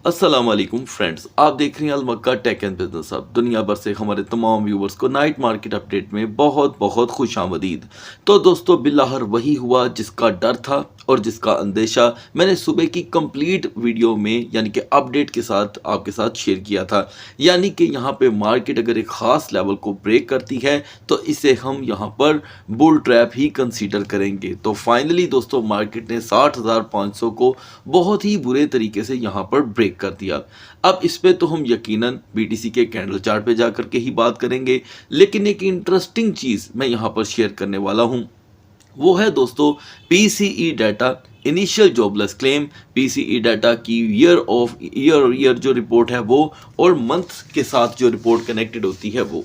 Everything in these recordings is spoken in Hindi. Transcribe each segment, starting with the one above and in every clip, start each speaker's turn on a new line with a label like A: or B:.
A: अस्सलाम वालेकुम फ्रेंड्स, आप देख रहे हैं अल मक्का टेक एंड बिजनेस हब। दुनिया भर से हमारे तमाम व्यूवर्स को नाइट मार्केट अपडेट में बहुत बहुत खुश आमदीद। तो दोस्तों, बिलाहर वही हुआ जिसका डर था और जिसका अंदेशा मैंने सुबह की कंप्लीट वीडियो में यानी कि अपडेट के साथ आपके साथ शेयर किया था। यानी कि यहाँ पे मार्केट अगर एक ख़ास लेवल को ब्रेक करती है तो इसे हम यहाँ पर बुल ट्रैप ही कंसीडर करेंगे। तो फाइनली दोस्तों, मार्केट ने 60,500 को बहुत ही बुरे तरीके से यहाँ पर ब्रेक कर दिया। अब इस पे तो हम यकीनन बीटीसी के कैंडल चार्ट पे जा करके ही बात करेंगे, लेकिन एक इंटरेस्टिंग चीज़ मैं यहाँ पर शेयर करने वाला हूँ। वो है दोस्तों PCE data, initial jobless claim, PCE data की ईयर जो रिपोर्ट है वो, और मंथ के साथ जो रिपोर्ट कनेक्टेड होती है वो।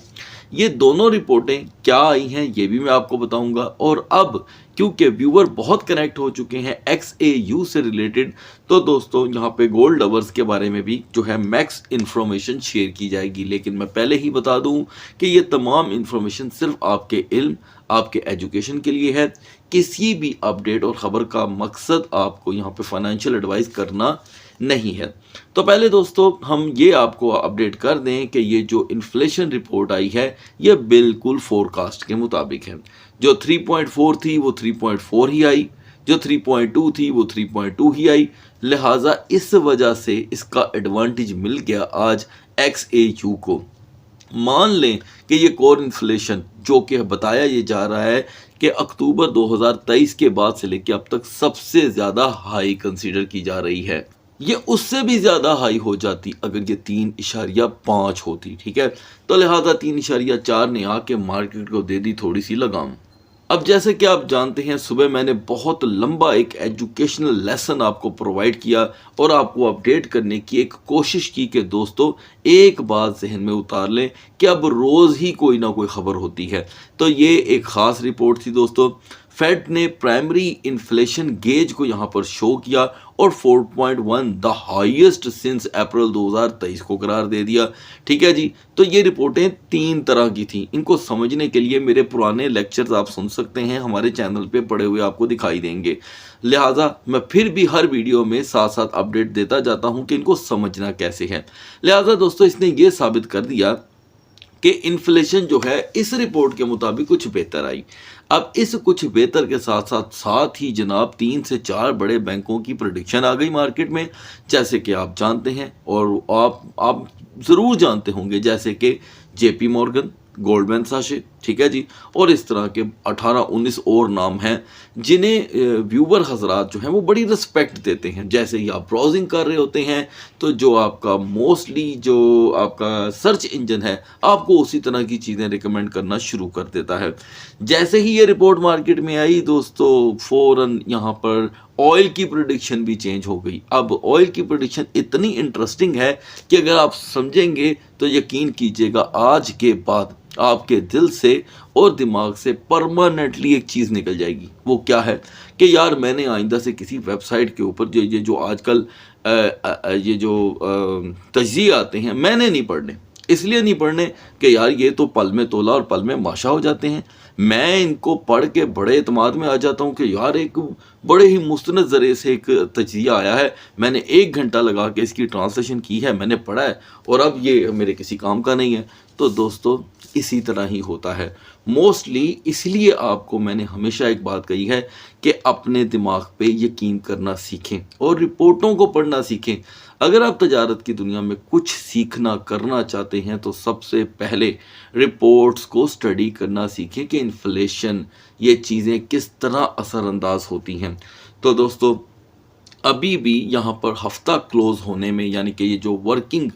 A: ये दोनों रिपोर्टें क्या आई हैं ये भी मैं आपको बताऊंगा। और अब क्योंकि व्यूअर बहुत कनेक्ट हो चुके हैं XAU से रिलेटेड, तो दोस्तों यहाँ पे गोल्ड लवर्स के बारे में भी जो है मैक्स इन्फॉर्मेशन शेयर की जाएगी। लेकिन मैं पहले ही बता दूं कि ये तमाम इन्फॉर्मेशन सिर्फ आपके इल्म, आपके एजुकेशन के लिए है। किसी भी अपडेट और ख़बर का मकसद आपको यहाँ पे फाइनेंशियल एडवाइस करना नहीं है। तो पहले दोस्तों हम ये आपको अपडेट कर दें कि ये जो इन्फ्लेशन रिपोर्ट आई है ये बिल्कुल फोरकास्ट के मुताबिक है। जो 3.4 थी वो 3.4 ही आई, जो 3.2 थी वो 3.2 ही आई। लिहाजा इस वजह से इसका एडवांटेज मिल गया आज XAU को। मान लें कि ये कोर इन्फ्लेशन जो कि बताया ये जा रहा है कि अक्टूबर 2023 के बाद से लेकर अब तक सबसे ज़्यादा हाई कंसीडर की जा रही है। ये उससे भी ज़्यादा हाई हो जाती अगर ये 3.5 होती, ठीक है। तो लिहाजा 3.4 ने आके मार्केट को दे दी थोड़ी सी लगाम। अब जैसे कि आप जानते हैं, सुबह मैंने बहुत लंबा एक एजुकेशनल लेसन आपको प्रोवाइड किया और आपको अपडेट करने की एक कोशिश की कि दोस्तों एक बात जहन में उतार लें कि अब रोज़ ही कोई ना कोई ख़बर होती है। तो ये एक ख़ास रिपोर्ट थी दोस्तों। फेड ने प्राइमरी इन्फ्लेशन गेज को यहाँ पर शो किया और 4.1 द हाईएस्ट सिंस अप्रैल 2023 को करार दे दिया, ठीक है जी। तो ये रिपोर्टें 3 तरह की थी। इनको समझने के लिए मेरे पुराने लेक्चर्स आप सुन सकते हैं, हमारे चैनल पे पड़े हुए आपको दिखाई देंगे। लिहाजा मैं फिर भी हर वीडियो में साथ साथ अपडेट देता जाता हूँ कि इनको समझना कैसे है। लिहाजा दोस्तों इसने ये साबित कर दिया कि इन्फ्लेशन जो है इस रिपोर्ट के मुताबिक कुछ बेहतर आई। अब इस कुछ बेहतर के साथ ही जनाब 3 से 4 बड़े बैंकों की प्रेडिक्शन आ गई मार्केट में, जैसे कि आप जानते हैं और आप ज़रूर जानते होंगे, जैसे कि JP मॉर्गन, गोल्डमैन साशे, ठीक है जी। और इस तरह के 18-19 और नाम हैं जिन्हें व्यूवर हजरात जो हैं वो बड़ी रिस्पेक्ट देते हैं। जैसे ही आप ब्राउजिंग कर रहे होते हैं तो जो आपका मोस्टली जो आपका सर्च इंजन है आपको उसी तरह की चीज़ें रिकमेंड करना शुरू कर देता है। जैसे ही ये रिपोर्ट मार्केट में आई दोस्तों, फ़ौरन यहाँ पर ऑयल की प्रेडिक्शन भी चेंज हो गई। अब ऑयल की प्रेडिक्शन इतनी इंटरेस्टिंग है कि अगर आप समझेंगे तो यकीन कीजिएगा आज के बाद आपके दिल से और दिमाग से परमानेंटली एक चीज़ निकल जाएगी। वो क्या है कि यार मैंने आइंदा से किसी वेबसाइट के ऊपर जो आजकल ये जो तजज़िये आते हैं मैंने नहीं पढ़ने। इसलिए नहीं पढ़ने कि यार ये तो पल में तोला और पल में माशा हो जाते हैं। मैं इनको पढ़ के बड़े एतमाद में आ जाता हूँ कि यार एक बड़े ही मुस्तनद ज़रिए से एक तजज़िया आया है, मैंने 1 घंटा लगा के इसकी ट्रांसलेशन की है, मैंने पढ़ा है और अब ये मेरे किसी काम का नहीं है। तो दोस्तों इसी तरह ही होता है मोस्टली। इसलिए आपको मैंने हमेशा एक बात कही है कि अपने दिमाग पे यकीन करना सीखें और रिपोर्टों को पढ़ना सीखें। अगर आप तजारत की दुनिया में कुछ सीखना करना चाहते हैं तो सबसे पहले रिपोर्ट्स को स्टडी करना सीखें कि इन्फ्लेशन ये चीज़ें किस तरह असरअंदाज होती हैं। तो दोस्तों अभी भी यहाँ पर हफ्ता क्लोज होने में, यानी कि ये जो वर्किंग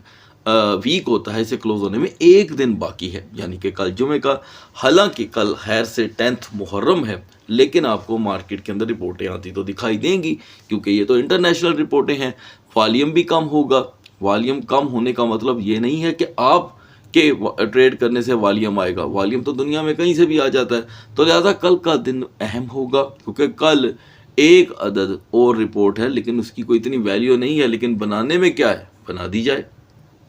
A: वीक होता है इसे क्लोज होने में 1 दिन बाकी है, यानी कि कल जुमे का। हालांकि कल खैर से 10 मुहर्रम है, लेकिन आपको मार्केट के अंदर रिपोर्टें आती तो दिखाई देंगी क्योंकि ये तो इंटरनेशनल रिपोर्टें हैं। वॉल्यूम भी कम होगा। वॉल्यूम कम होने का मतलब ये नहीं है कि आप के ट्रेड करने से वॉल्यूम आएगा। वॉल्यूम तो दुनिया में कहीं से भी आ जाता है। तो लिहाजा कल का दिन अहम होगा क्योंकि कल एक अदद और रिपोर्ट है, लेकिन उसकी कोई इतनी वैल्यू नहीं है, लेकिन बनाने में क्या है, बना दी जाए।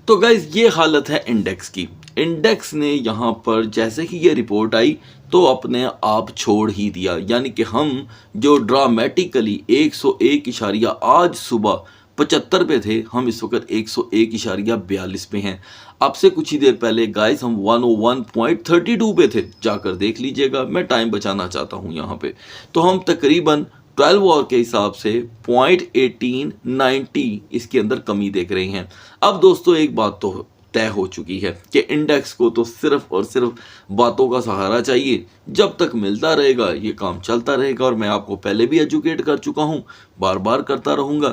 A: तो गाइज ये हालत है इंडेक्स की। इंडेक्स ने यहाँ पर जैसे ही ये रिपोर्ट आई तो अपने आप छोड़ ही दिया, यानी कि हम जो ड्रामेटिकली 101 इशारिया आज सुबह 75 पे थे, हम इस वक्त 101.42 पे हैं। अब से कुछ ही देर पहले गाइस हम 101.32 पे थे, जाकर देख लीजिएगा, मैं टाइम बचाना चाहता हूँ यहाँ पे। तो हम तकरीबन 12 आवर के हिसाब से 0.1890 इसके अंदर कमी देख रहे हैं। अब दोस्तों एक बात तो तय हो चुकी है कि इंडेक्स को तो सिर्फ और सिर्फ बातों का सहारा चाहिए, जब तक मिलता रहेगा ये काम चलता रहेगा। और मैं आपको पहले भी एजुकेट कर चुका हूँ, बार बार करता रहूँगा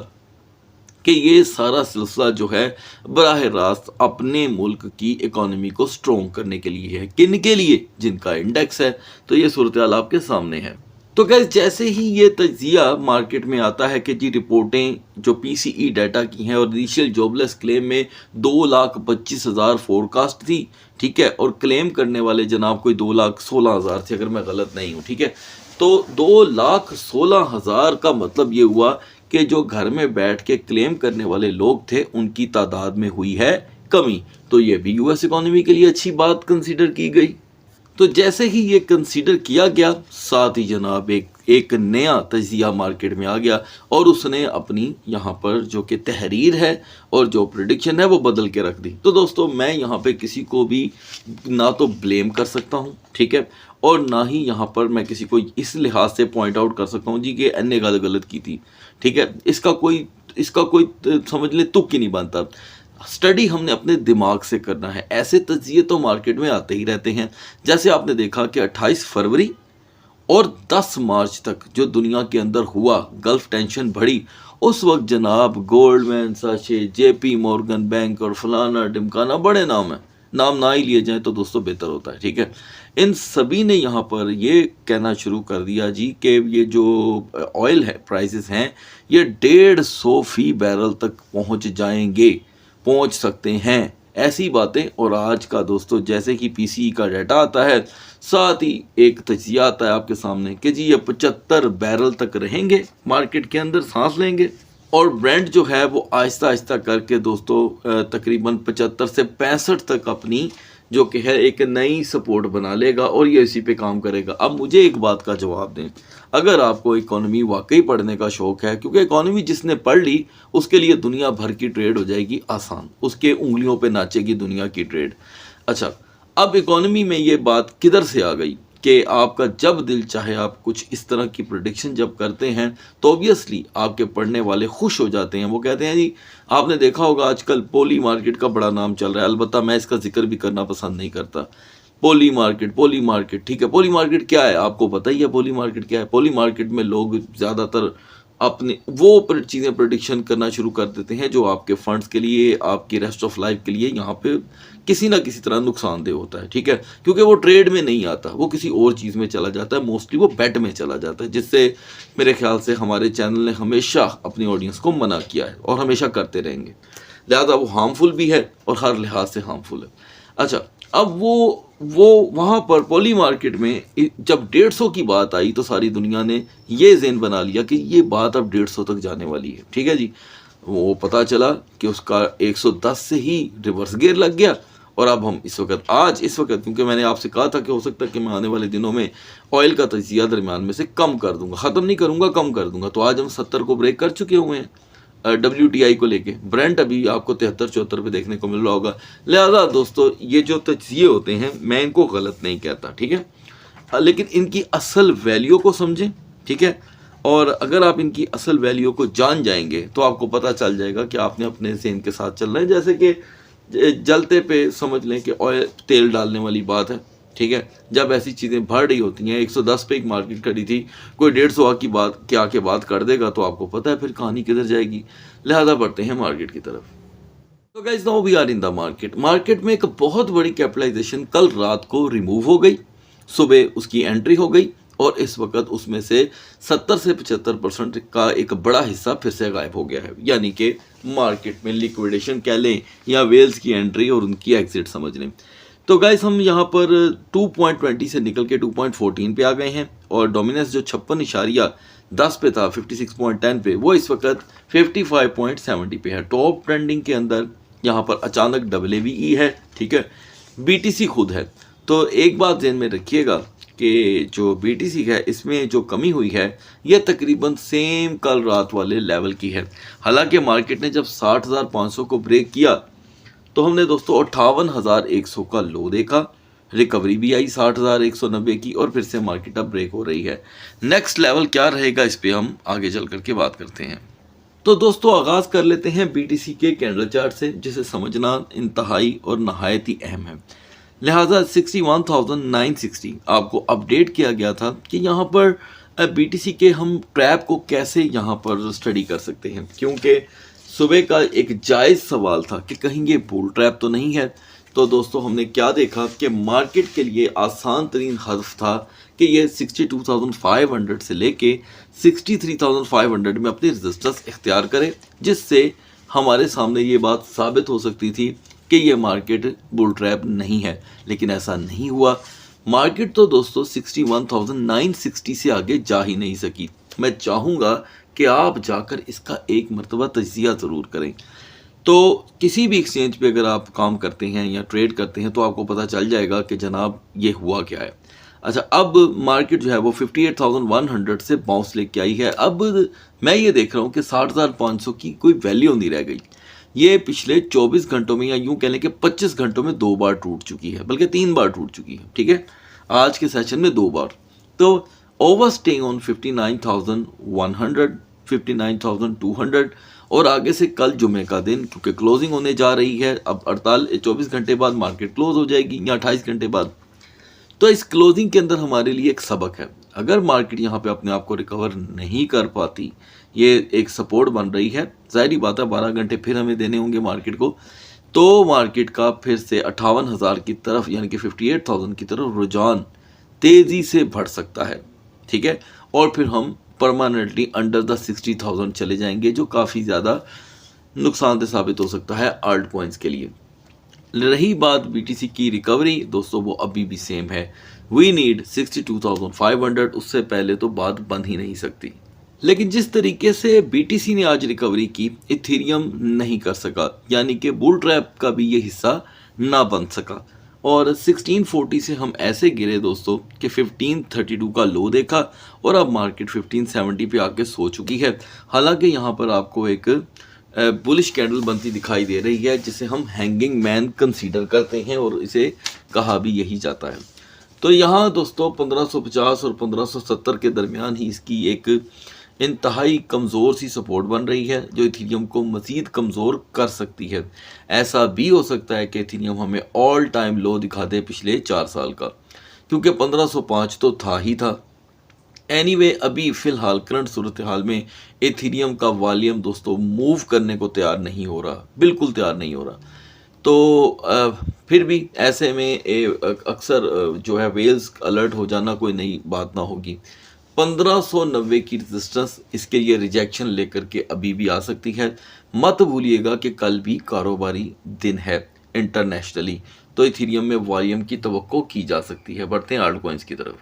A: कि ये सारा सिलसिला जो है बराह रास्त अपने मुल्क की इकोनॉमी को स्ट्रॉन्ग करने के लिए है। किन के लिए? जिनका इंडेक्स है। तो ये सूरत हाल आपके सामने है। तो गैस जैसे ही ये तजिया मार्केट में आता है कि जी रिपोर्टें जो पीसीई डाटा की हैं और इनिशियल जॉबलेस क्लेम में 2,25,000 फोरकास्ट थी, ठीक है, और क्लेम करने वाले जनाब कोई 2,16,000 थे अगर मैं गलत नहीं हूँ, ठीक है। तो 2,16,000 का मतलब ये हुआ कि जो घर में बैठ के क्लेम करने वाले लोग थे उनकी तादाद में हुई है कमी। तो ये भी यूएस इकोनॉमी के लिए अच्छी बात कंसीडर की गई। तो जैसे ही ये कंसीडर किया गया, साथ ही जनाब एक नया तजिया मार्केट में आ गया और उसने अपनी यहाँ पर जो कि तहरीर है और जो प्रेडिक्शन है वो बदल के रख दी। तो दोस्तों मैं यहाँ पे किसी को भी ना तो ब्लेम कर सकता हूँ, ठीक है, और ना ही यहाँ पर मैं किसी को इस लिहाज से पॉइंट आउट कर सकता हूँ जी कि एन ने गलत की थी, ठीक है। इसका कोई समझ ले तुक ही नहीं बनता। स्टडी हमने अपने दिमाग से करना है। ऐसे तजिए तो मार्केट में आते ही रहते हैं। जैसे आपने देखा कि 28 फरवरी और 10 मार्च तक जो दुनिया के अंदर हुआ, गल्फ टेंशन बढ़ी, उस वक्त जनाब Goldman sachet, JP Morgan bank और फलाना ढिमकाना, बड़े नाम हैं, नाम ना ही लिए जाएं तो दोस्तों बेहतर होता है, ठीक है। इन सभी ने यहाँ पर ये कहना शुरू कर दिया जी कि ये जो ऑयल है प्राइसेस हैं ये 150 फी बैरल तक पहुँच सकते हैं, ऐसी बातें। और आज का दोस्तों जैसे कि पीसीई का डाटा आता है, साथ ही एक तजिया आता है आपके सामने कि जी ये 75 बैरल तक रहेंगे मार्केट के अंदर, सांस लेंगे। और ब्रांड जो है वो आहिस्ता आहिस्ता करके दोस्तों तकरीबन 75 से 65 तक अपनी जो कि है एक नई सपोर्ट बना लेगा और ये इसी पे काम करेगा। अब मुझे एक बात का जवाब दें, अगर आपको इकोनॉमी वाकई पढ़ने का शौक़ है, क्योंकि इकोनॉमी जिसने पढ़ ली उसके लिए दुनिया भर की ट्रेड हो जाएगी आसान, उसके उंगलियों पे नाचेगी दुनिया की ट्रेड। अच्छा, अब इकोनॉमी में ये बात किधर से आ गई कि आपका जब दिल चाहे आप कुछ इस तरह की प्रेडिक्शन जब करते हैं तो ऑब्वियसली आपके पढ़ने वाले खुश हो जाते हैं। वो कहते हैं जी, आपने देखा होगा आजकल पोली मार्केट का बड़ा नाम चल रहा है, अलबत्ता मैं इसका जिक्र भी करना पसंद नहीं करता। पोली मार्केट, ठीक है, पोली मार्केट क्या है आपको पता ही है। पोली मार्केट क्या है? पोली मार्केट में लोग ज़्यादातर अपने वो चीज़ें प्रेडिक्शन करना शुरू कर देते हैं जो आपके फंड्स के लिए, आपकी रेस्ट ऑफ लाइफ के लिए यहाँ पे किसी ना किसी तरह नुकसानदेह होता है, ठीक है, क्योंकि वो ट्रेड में नहीं आता, वो किसी और चीज़ में चला जाता है, मोस्टली वो बेट में चला जाता है, जिससे मेरे ख्याल से हमारे चैनल ने हमेशा अपनी ऑडियंस को मना किया है और हमेशा करते रहेंगे। लिहाजा वो हार्मफुल भी है और हर लिहाज से हार्मफुल है। अच्छा, अब वो वहाँ पर पॉली मार्केट में जब 150 की बात आई तो सारी दुनिया ने ये ज़हन बना लिया कि ये बात अब 150 तक जाने वाली है, ठीक है जी। वो पता चला कि उसका 110 से ही रिवर्स गियर लग गया और अब हम इस वक्त क्योंकि मैंने आपसे कहा था कि हो सकता है कि मैं आने वाले दिनों में ऑयल का तजिया दरमियान में से कम कर दूंगा, ख़त्म नहीं करूंगा, कम कर दूंगा। तो आज हम 70 को ब्रेक कर चुके हुए हैं WTI को लेके। ब्रेंट अभी आपको 73-74 पे देखने को मिल रहा होगा। लिहाजा दोस्तों ये जो तजिए होते हैं मैं इनको गलत नहीं कहता, ठीक है, लेकिन इनकी असल वैल्यू को समझें, ठीक है। और अगर आप इनकी असल वैल्यू को जान जाएंगे तो आपको पता चल जाएगा कि आपने अपने ज़हन के साथ चलना है। जैसे कि जलते पे समझ लें कि ऑयल तेल डालने वाली बात है, ठीक है। जब ऐसी चीज़ें बढ़ रही होती हैं, 110 पे एक मार्केट खड़ी थी, कोई 150 की बात क्या के बात कर देगा तो आपको पता है फिर कहानी किधर जाएगी। लिहाजा बढ़ते हैं मार्केट की तरफ। तो guys now we are in the market में एक बहुत बड़ी कैपिटलाइजेशन कल रात को रिमूव हो गई, सुबह उसकी एंट्री हो गई और इस वक्त उसमें से 70 से 75% का एक बड़ा हिस्सा फिर से गायब हो गया है। यानी कि मार्केट में लिक्विडेशन कह लें या वेल्स की एंट्री और उनकी एग्जिट समझ लें। तो गाइस हम यहाँ पर 2.20 से निकल के 2.14 पे आ गए हैं और डोमिनेंस जो 56.10 पे था 56.10 पे, वो इस वक्त 55.70 पे है। टॉप ट्रेंडिंग के अंदर यहाँ पर अचानक WVE है, ठीक है, BTC खुद है। तो एक बात ध्यान में रखिएगा कि जो बीटीसी है इसमें जो कमी हुई है यह तकरीबन सेम कल रात वाले लेवल की है। हालांकि मार्केट ने जब 60,500 को ब्रेक किया तो हमने दोस्तों 58,100 का लो देखा, रिकवरी भी आई 60,190 की और फिर से मार्केट अब ब्रेक हो रही है। नेक्स्ट लेवल क्या रहेगा इस पे हम आगे चल करके बात करते हैं। तो दोस्तों आगाज़ कर लेते हैं बीटीसी के कैंडल चार्ट से, जिसे समझना इंतहाई और नहायत ही अहम है। लिहाजा 61,960 आपको अपडेट किया गया था कि यहाँ पर बीटीसी के हम ट्रैप को कैसे यहाँ पर स्टडी कर सकते हैं, क्योंकि सुबह का एक जायज़ सवाल था कि कहीं ये बुल ट्रैप तो नहीं है। तो दोस्तों हमने क्या देखा कि मार्केट के लिए आसान तरीन हदफ था कि ये 62,500 से लेके 63,500 में अपनी रेजिस्टेंस इख्तियार करे, जिससे हमारे सामने ये बात साबित हो सकती थी कि ये मार्केट बुल ट्रैप नहीं है। लेकिन ऐसा नहीं हुआ। मार्केट तो दोस्तों 61,960 से आगे जा ही नहीं सकी। मैं चाहूँगा कि आप जाकर इसका एक मरतबा तज्जिया ज़रूर करें। तो किसी भी एक्सचेंज पे अगर आप काम करते हैं या ट्रेड करते हैं तो आपको पता चल जाएगा कि जनाब ये हुआ क्या है। अच्छा, अब मार्केट जो है वो 58,100 से बाउंस लेके आई है। अब मैं ये देख रहा हूँ कि 60,500 की कोई वैल्यू नहीं रह गई। ये पिछले 24 घंटों में या यूँ कह लें कि 25 घंटों में 2 बार टूट चुकी है, बल्कि 3 बार टूट चुकी है। ठीक है, आज के सेशन में 2 बार। तो ओवर स्टेइंग ऑन 59,100, 59,200 और आगे से कल जुमे का दिन क्योंकि क्लोजिंग होने जा रही है, अब 24 घंटे बाद मार्केट क्लोज हो जाएगी या 28 घंटे बाद। तो इस क्लोजिंग के अंदर हमारे लिए एक सबक है। अगर मार्केट यहाँ पे अपने आप को रिकवर नहीं कर पाती, ये एक सपोर्ट बन रही है, ज़ाहिर बात है 12 घंटे फिर हमें देने होंगे मार्केट को, तो मार्केट का फिर से 58,000 की तरफ यानी कि 58,000 की तरफ रुझान तेज़ी से बढ़ सकता है। ठीक है, और फिर हम परमानेंटली अंडर द 60,000 चले जाएंगे, जो काफ़ी ज़्यादा नुकसानदेह साबित हो सकता है आल्ट कॉइन्स के लिए। रही बात बीटीसी की रिकवरी, दोस्तों वो अभी भी सेम है। वी नीड 62,500, उससे पहले तो बात बन ही नहीं सकती। लेकिन जिस तरीके से बीटीसी ने आज रिकवरी की, इथेरियम नहीं कर सका, यानी कि बुल ट्रैप का भी ये हिस्सा ना बन सका। और 1640 से हम ऐसे गिरे दोस्तों कि 1532 का लो देखा और अब मार्केट 1570 पे आके सो चुकी है। हालांकि यहाँ पर आपको एक बुलिश कैंडल बनती दिखाई दे रही है, जिसे हम हैंगिंग मैन कंसीडर करते हैं और इसे कहा भी यही जाता है। तो यहाँ दोस्तों 1550 और 1570 के दरमियान ही इसकी एक इंतहाई कमज़ोर सी सपोर्ट बन रही है, जो इथेरियम को मज़ीद कमज़ोर कर सकती है। ऐसा भी हो सकता है कि इथेरियम हमें ऑल टाइम लो दिखा दे पिछले 4 साल का, क्योंकि 1505 तो था ही था। एनीवे अभी फ़िलहाल करंट सूरत हाल में इथेरियम का वॉल्यूम दोस्तों मूव करने को तैयार नहीं हो रहा, बिल्कुल तैयार नहीं हो रहा। तो फिर भी ऐसे में अक्सर जो है वेल्स अलर्ट हो जाना कोई नई बात ना होगी। 1590 की रेजिस्टेंस, इसके लिए रिजेक्शन लेकर के अभी भी आ सकती है। मत भूलिएगा कि कल भी कारोबारी दिन है इंटरनेशनली, तो इथेरियम में वॉल्यूम की तवक्को की जा सकती है। बढ़ते हैं आल्ट कॉइन्स की तरफ।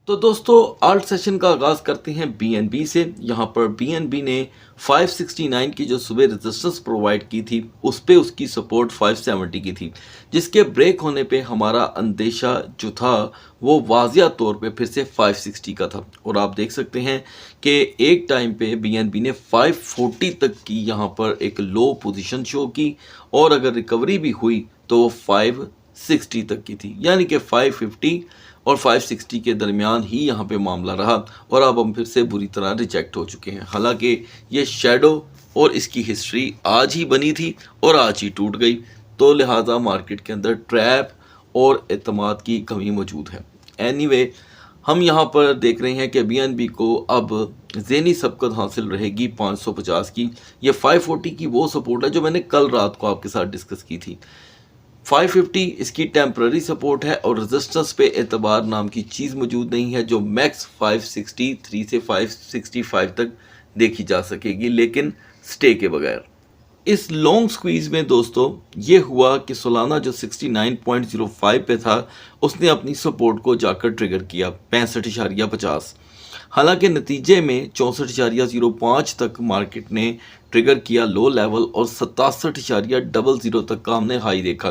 A: तो दोस्तों आल्ट सेशन का आगाज़ करते हैं बीएनबी से। यहाँ पर बीएनबी ने 569 की जो सुबह रेजिस्टेंस प्रोवाइड की थी, उस पे उसकी सपोर्ट 570 की थी, जिसके ब्रेक होने पे हमारा अंदेशा जो था वो वाजिया तौर पे फिर से 560 का था। और आप देख सकते हैं कि एक टाइम पे बीएनबी ने 540 तक की यहाँ पर एक लो पोजीशन शो की, और अगर रिकवरी भी हुई तो वो 560 तक की थी, यानी कि 550 और 560 के दरमियान ही यहाँ पे मामला रहा, और अब हम फिर से बुरी तरह रिजेक्ट हो चुके हैं। हालांकि ये शैडो और इसकी हिस्ट्री आज ही बनी थी और आज ही टूट गई, तो लिहाजा मार्केट के अंदर ट्रैप और एतमाद की कमी मौजूद है। एनीवे हम यहाँ पर देख रहे हैं कि बीएनबी को अब ज़हनी सबकत हासिल रहेगी 550 की। ये 540 की वो सपोर्ट है जो मैंने कल रात को आपके साथ डिस्कस की थी। 550 इसकी टेम्पररी सपोर्ट है और रेजिस्टेंस पे एतबार नाम की चीज़ मौजूद नहीं है, जो मैक्स 563 से 565 तक देखी जा सकेगी, लेकिन स्टे के बगैर। इस लॉन्ग स्क्वीज़ में दोस्तों ये हुआ कि सोलाना जो 69.05 पे था, उसने अपनी सपोर्ट को जाकर ट्रिगर किया 65.50। हालांकि नतीजे में 64.05 तक मार्केट ने ट्रिगर किया लो लेवल और 67.00 तक का हमने हाई देखा।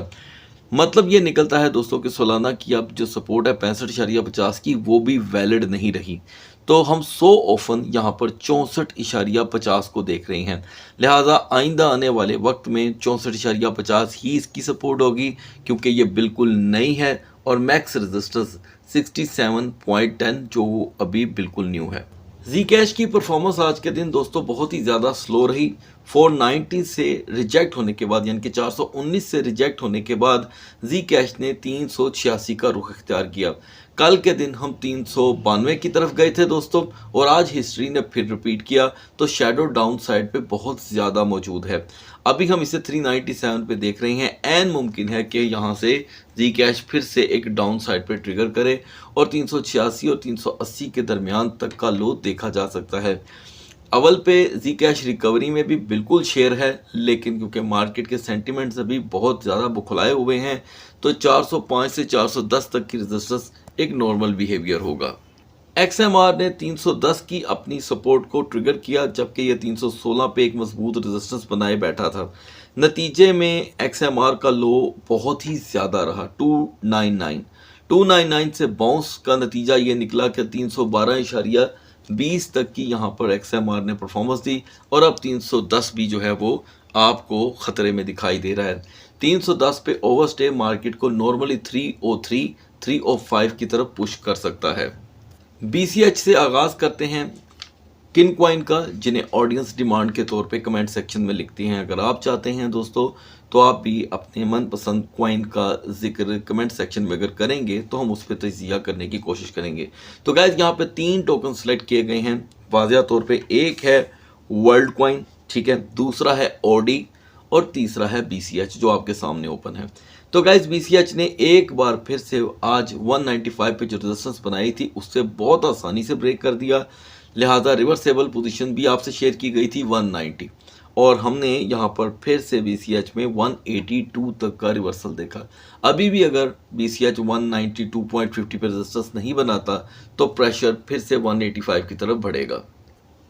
A: मतलब ये निकलता है दोस्तों कि सोलाना की अब जो सपोर्ट है 65.50 की वो भी वैलिड नहीं रही। तो हम सो ऑफन यहाँ पर 64.50 को देख रहे हैं। लिहाजा आइंदा आने वाले वक्त में 64.50 ही इसकी सपोर्ट होगी, क्योंकि ये बिल्कुल नई है और मैक्स रेजिस्टेंस 67.10 जो अभी बिल्कुल न्यू है। जी कैश की परफॉर्मेंस आज के दिन दोस्तों बहुत ही ज़्यादा स्लो रही। 490 से रिजेक्ट होने के बाद, यानी कि 419 से रिजेक्ट होने के बाद जी कैश ने 386 का रुख इख्तियार किया। कल के दिन हम 392 की तरफ गए थे दोस्तों, और आज हिस्ट्री ने फिर रिपीट किया, तो शेडो डाउन साइड पे बहुत ज़्यादा मौजूद है। अभी हम इसे 397 पे देख रहे हैं। एन मुमकिन है कि यहाँ से जी कैश फिर से एक डाउन साइड पे ट्रिगर करे और 386 और 380 के दरमियान तक का लो देखा जा सकता है। अव्वल पे जी कैश रिकवरी में भी बिल्कुल शेयर है, लेकिन क्योंकि मार्केट के सेंटिमेंट्स अभी बहुत ज़्यादा बुखलाए हुए हैं, तो 405 से 410 तक की रेजिस्टेंस एक नॉर्मल बिहेवियर होगा। XMR ने 310 की अपनी सपोर्ट को ट्रिगर किया, जबकि ये 316 पे एक मजबूत रेजिस्टेंस बनाए बैठा था। नतीजे में XMR का लो बहुत ही ज़्यादा रहा, 299 से बाउंस का नतीजा ये निकला कि 312.20 तक की यहाँ पर XMR ने परफॉर्मेंस दी, और अब 310 भी जो है वो आपको ख़तरे में दिखाई दे रहा है। 310 पे ओवरस्टे मार्केट को नॉर्मली 303, 305 की तरफ पुश कर सकता है। BCH से आगाज़ करते हैं किन क्वाइन का, जिन्हें ऑडियंस डिमांड के तौर पे कमेंट सेक्शन में लिखती हैं। अगर आप चाहते हैं दोस्तों तो आप भी अपने मनपसंद क्वाइन का जिक्र कमेंट सेक्शन में अगर करेंगे तो हम उस पर तजिया करने की कोशिश करेंगे। तो गाइस यहाँ पे 3 टोकन सेलेक्ट किए गए हैं वाज़िया तौर पे। एक है वर्ल्ड क्वाइन, ठीक है, दूसरा है ऑडी और तीसरा है BCH जो आपके सामने ओपन है। तो गाइस BCH ने एक बार फिर से आज 195 पे जो रेजिस्टेंस बनाई थी उससे बहुत आसानी से ब्रेक कर दिया। लिहाजा रिवर्सेबल पोजीशन भी आपसे शेयर की गई थी 190, और हमने यहाँ पर फिर से BCH में 182 तक का रिवर्सल देखा। अभी भी अगर BCH 192.50 पे रेजिस्टेंस नहीं बनाता तो प्रेशर फिर से 185 की तरफ बढ़ेगा।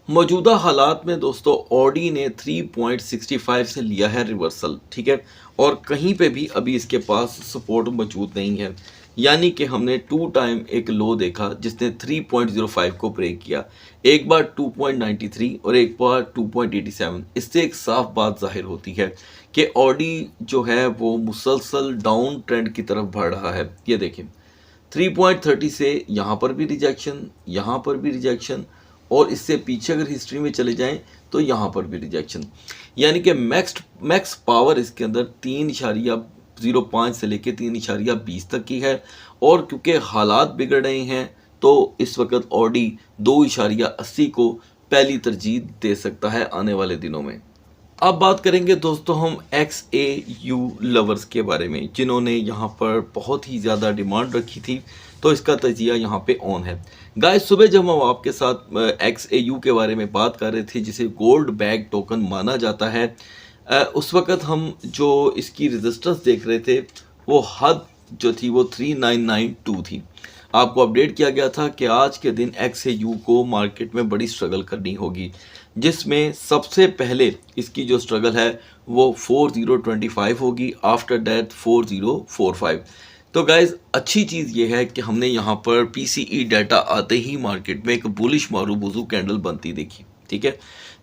A: मौजूदा हालात में दोस्तों ऑडी ने 3.65 से लिया है रिवर्सल, ठीक है, और कहीं पे भी अभी इसके पास सपोर्ट मौजूद नहीं है। यानी कि हमने 2 टाइम एक लो देखा जिसने 3.05 को ब्रेक किया, एक बार 2.93 और एक बार 2.87। इससे एक साफ बात जाहिर होती है कि ऑडी जो है वो मुसलसल डाउन ट्रेंड की तरफ बढ़ रहा है। ये देखें 3.30 से यहाँ पर भी रिजेक्शन, यहाँ पर भी रिजेक्शन, और इससे पीछे अगर हिस्ट्री में चले जाएं तो यहाँ पर भी रिजेक्शन। यानी कि मैक्स पावर इसके अंदर 3.05 से लेके 3.20 तक की है, और क्योंकि हालात बिगड़ रहे हैं तो इस वक्त ऑडी 2.80 को पहली तरजीह दे सकता है आने वाले दिनों में। अब बात करेंगे दोस्तों हम XAU लवर्स के बारे में, जिन्होंने यहाँ पर बहुत ही ज़्यादा डिमांड रखी थी, तो इसका तजिया यहाँ पे ऑन है। गाइस सुबह जब हम आपके साथ XAU के बारे में बात कर रहे थे, जिसे गोल्ड बैग टोकन माना जाता है, उस वक्त हम जो इसकी रेजिस्टेंस देख रहे थे वो हद जो थी वो 3992 थी। आपको अपडेट किया गया था कि आज के दिन XAU को मार्केट में बड़ी स्ट्रगल करनी होगी, जिसमें सबसे पहले इसकी जो स्ट्रगल है वो 4025 होगी, आफ्टर दैट 4045। तो गाइज अच्छी चीज़ ये है कि हमने यहाँ पर PCE डाटा आते ही मार्केट में एक बुलिश मारूबुजू कैंडल बनती देखी, ठीक है।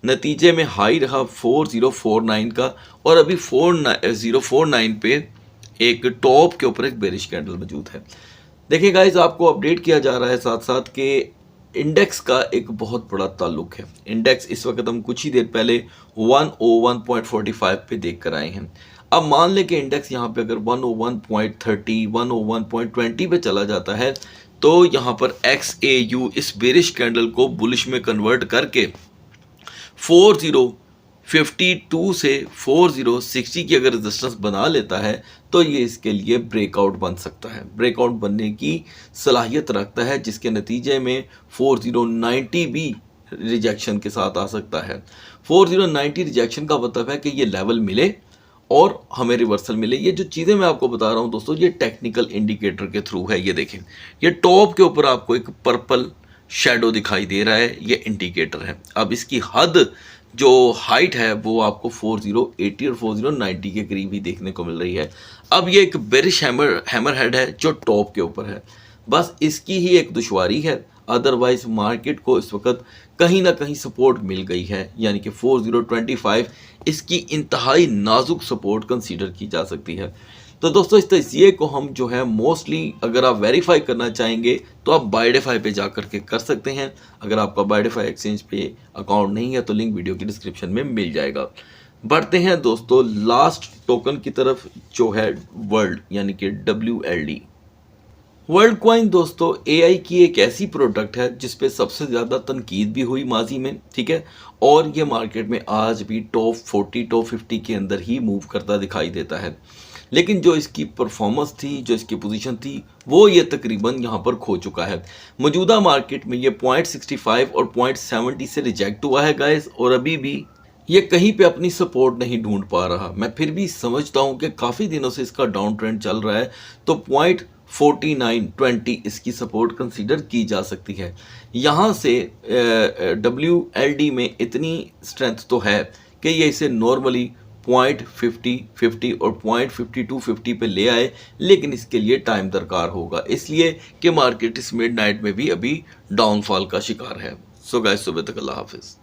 A: नतीजे में हाई रहा 4049 का, और अभी 4049 पे एक टॉप के ऊपर एक बेरिश कैंडल मौजूद है। देखिए गाइज आपको अपडेट किया जा रहा है साथ साथ कि इंडेक्स का एक बहुत बड़ा ताल्लुक है। इंडेक्स इस वक्त हम कुछ ही देर पहले 101.45 पे देख कर आए हैं। अब मान लें कि इंडेक्स यहाँ पे अगर 101.30, 101.20 पे चला जाता है, तो यहाँ पर XAU इस बेरिश कैंडल को बुलिश में कन्वर्ट करके 4052 से 4060 की अगर रेजिस्टेंस बना लेता है तो ये इसके लिए ब्रेकआउट बन सकता है, ब्रेकआउट बनने की सलाहियत रखता है, जिसके नतीजे में 4090 भी रिजेक्शन के साथ आ सकता है। 4090 रिजेक्शन का मतलब है कि ये लेवल मिले और हमें रिवर्सल मिले। ये जो चीज़ें मैं आपको बता रहा हूँ दोस्तों, ये टेक्निकल इंडिकेटर के थ्रू है। ये देखें, ये टॉप के ऊपर आपको एक पर्पल शेडो दिखाई दे रहा है, ये इंडिकेटर है। अब इसकी हद जो हाइट है वो आपको 4080 और 4090 के करीब ही देखने को मिल रही है। अब ये एक बेरिश हैमर हेड है जो टॉप के ऊपर है, बस इसकी ही एक दुश्वारी है। अदरवाइज मार्केट को इस वक्त कहीं ना कहीं सपोर्ट मिल गई है, यानी कि 4025 इसकी इंतहाई नाजुक सपोर्ट कंसीडर की जा सकती है। तो दोस्तों इस तजिए को हम जो है मोस्टली अगर आप वेरीफाई करना चाहेंगे तो आप बायडेफाई पे जा करके कर सकते हैं। अगर आपका बायडेफाई एक्सचेंज पे अकाउंट नहीं है तो लिंक वीडियो की डिस्क्रिप्शन में मिल जाएगा। बढ़ते हैं दोस्तों लास्ट टोकन की तरफ जो है वर्ल्ड, यानी कि WLD। वर्ल्ड कॉइन दोस्तों एआई की एक ऐसी प्रोडक्ट है जिस पे सबसे ज़्यादा तनकीद भी हुई माजी में, ठीक है, और ये मार्केट में आज भी टॉप 40 टॉप 50 के अंदर ही मूव करता दिखाई देता है। लेकिन जो इसकी परफॉर्मेंस थी, जो इसकी पोजीशन थी, वो ये तकरीबन यहाँ पर खो चुका है। मौजूदा मार्केट में ये 0.65 और 0.70 से रिजेक्ट हुआ है गाइस, और अभी भी ये कहीं पे अपनी सपोर्ट नहीं ढूंढ पा रहा। मैं फिर भी समझता हूँ कि काफ़ी दिनों से इसका डाउन ट्रेंड चल रहा है, तो 0.4920 इसकी सपोर्ट कंसीडर की जा सकती है। यहाँ से WLD में इतनी स्ट्रेंथ तो है कि ये इसे नॉर्मली 0.50 और 0.5250 पे ले आए, लेकिन इसके लिए टाइम दरकार होगा, इसलिए कि मार्केट इस मिड नाइट में भी अभी डाउनफॉल का शिकार है। सो गाइस, सुबह तक अल्लाह हाफिज़।